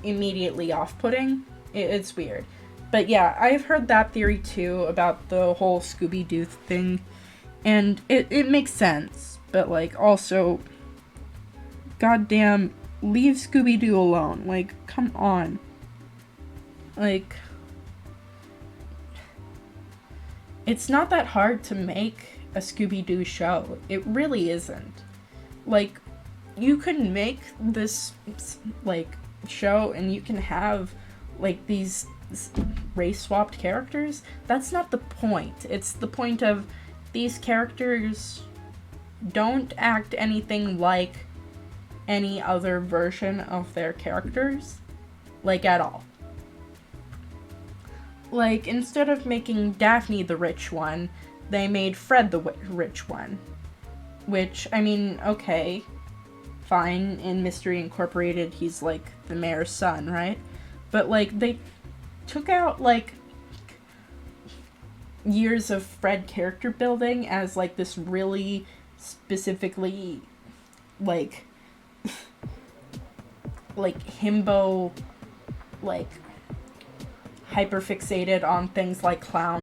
immediately off-putting. It's weird. But yeah, I've heard that theory too about the whole Scooby-Doo thing, and it makes sense. But, like, also, goddamn, leave Scooby-Doo alone. Like, come on. Like, it's not that hard to make a Scooby-Doo show. It really isn't. Like, you can make this, like, show and you can have, like, these race-swapped characters. That's not the point. It's the point of these characters don't act anything like any other version of their characters, like, at all. Like, instead of making Daphne the rich one, they made Fred the rich one. Which, I mean, okay, fine, in Mystery Incorporated, he's, like, the mayor's son, right? But, like, they took out, like, years of Fred character building as, like, this really specifically, like, like, himbo, like, hyper-fixated on things like clown